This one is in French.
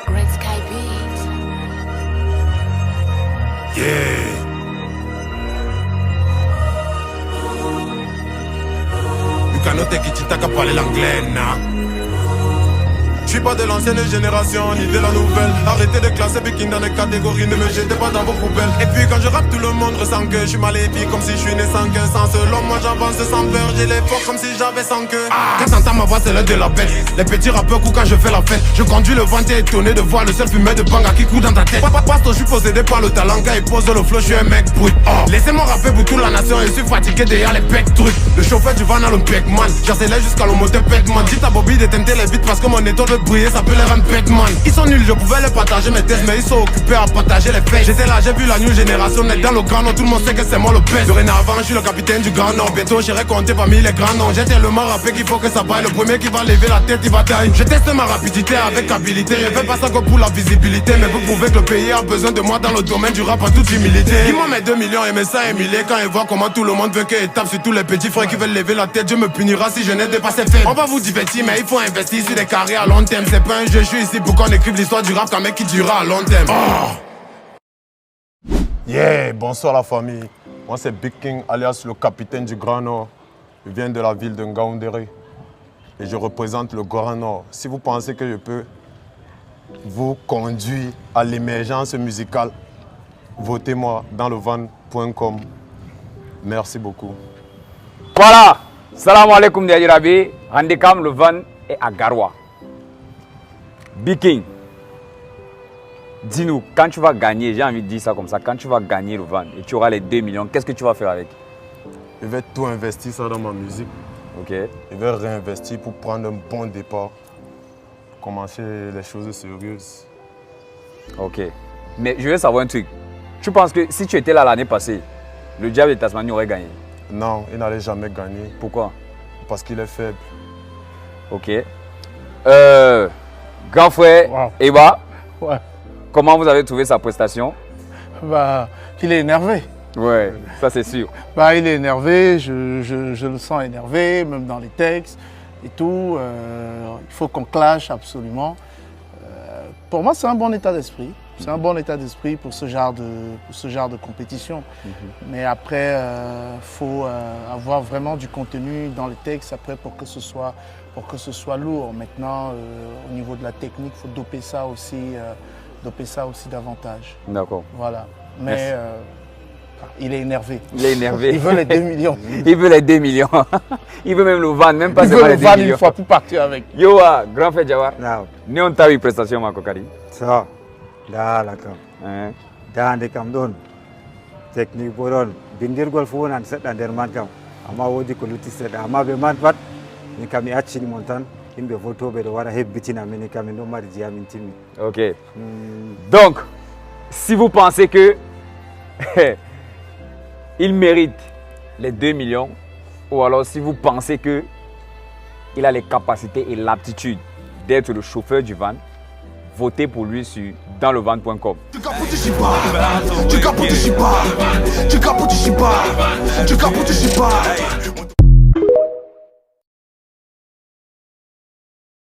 Great Sky Beats. Yeah. You cannot take it, t'as qu'à parler l'anglais, nah. Je suis pas de l'ancienne génération ni de la nouvelle. Arrêtez de classer Peking dans les catégories, ne me jetez pas dans vos poubelles. Et puis quand je rappe, tout le monde ressent que je suis maléfique, comme si je suis né sans qu'un sens. Selon moi j'avance sans peur, j'ai l'effort comme si j'avais sans queue. Quand t'entends ma voix c'est l'heure de la bête. Les petits rappeurs courent quand je fais la fête. Je conduis le vent, t'es étonné de voir le seul fumeur de banga qui court dans ta tête. Pasto, je suis possédé par le talent, quand il pose le flow, je suis un mec brut. Laissez-moi rapper pour toute la nation, je suis fatigué derrière les pecs trucs. Le chauffeur du van a le Pac-Man, j'accélère jusqu'à le moteur Pac-Man. Dites à Bobby d'éteindre les vitres parce que mon étoile veut briller, ça peut les rendre Pac-Man. Ils sont nuls, je pouvais les partager mes tests, mais ils sont occupés à partager les faits. J'étais là, j'ai vu la new génération naître dans le grand nord, tout le monde sait que c'est moi le best. Dorénavant, je suis le capitaine du grand nord, bientôt j'irai compter parmi les grands noms. J'ai tellement rappé qu'il faut que ça baille, le premier qui va lever la tête, il va tailler. Je teste ma rapidité avec habilité, je fais pas ça que pour la visibilité, mais vous prouvez que le pays a besoin de moi dans le domaine du rap en toute humilité. Dis-moi mes 2 millions et mes 100 émilés quand ils voient comment tout le monde veut qu'ils tape sur tous les petits frères qui veulent lever la tête. Dieu me punira si je n'ai dépassé fait. On va vous divertir, mais il faut investir sur des carrières à long terme. C'est pas un jeu, je suis ici pour qu'on écrive l'histoire du rap, qu'un mec qui durera à long terme. Yeah, bonsoir la famille. Moi c'est Big King alias le capitaine du Grand Nord. Je viens de la ville de Ngaoundéré et je représente le Grand Nord. Si vous pensez que je peux vous conduire à l'émergence musicale, votez-moi dans levan.com. Merci beaucoup. Voilà, salam alaikum Diadirabi, Handicam, le van et à Garoua. Big King, dis-nous, quand tu vas gagner, j'ai envie de dire ça comme ça, quand tu vas gagner le van et tu auras les 2 millions, qu'est-ce que tu vas faire avec? Je vais tout investir ça dans ma musique. Ok. Je vais réinvestir pour prendre un bon départ, pour commencer les choses sérieuses. Ok. Mais je veux savoir un truc. Tu penses que si tu étais là l'année passée, le Diable de Tasmanie aurait gagné? Non, il n'allait jamais gagner. Pourquoi? Parce qu'il est faible. Ok. Grand frère, Wow. Eba, Ouais. comment vous avez trouvé sa prestation? Bah, il est énervé. Ouais, ça c'est sûr. Bah, il est énervé, je le sens énervé, même dans les textes et tout. Il faut qu'on clash absolument. Pour moi, c'est un bon état d'esprit. C'est un bon état d'esprit pour ce genre de compétition. Mais après, il faut avoir vraiment du contenu dans les textes après pour que ce soit lourd. Maintenant, au niveau de la technique, il faut doper ça aussi davantage. D'accord. Voilà. Mais il est énervé. Il est énervé. Il veut les 2 millions. Il veut les 2 millions. Il veut même le vendre, même pas Il seulement veut les le 2 vendre millions. une fois pour partir avec. Yo, grand frère Jawar. Now, Ni on t'a eu prestation, ma kokari. so, da lakam, Hein? da ande kam don, technique boron, bindirgol fu nan sedda nder man kam, amma wodi ko lutti sedda, amma be man pat, min kam mi accini mon tan, yimɓe votoɓe ɗo wara hebbitina min kam min ɗon mari jiya min timmi. Ok. Donc, si vous pensez que il mérite les 2 millions, ou alors si vous pensez que il a les capacités et l'aptitude d'être le chauffeur du van, votez pour lui sur danslevan.com. Tu capotes, tu pas. Tu capotes, tu pas. Tu capotes, tu pas. Tu capotes, tu pas.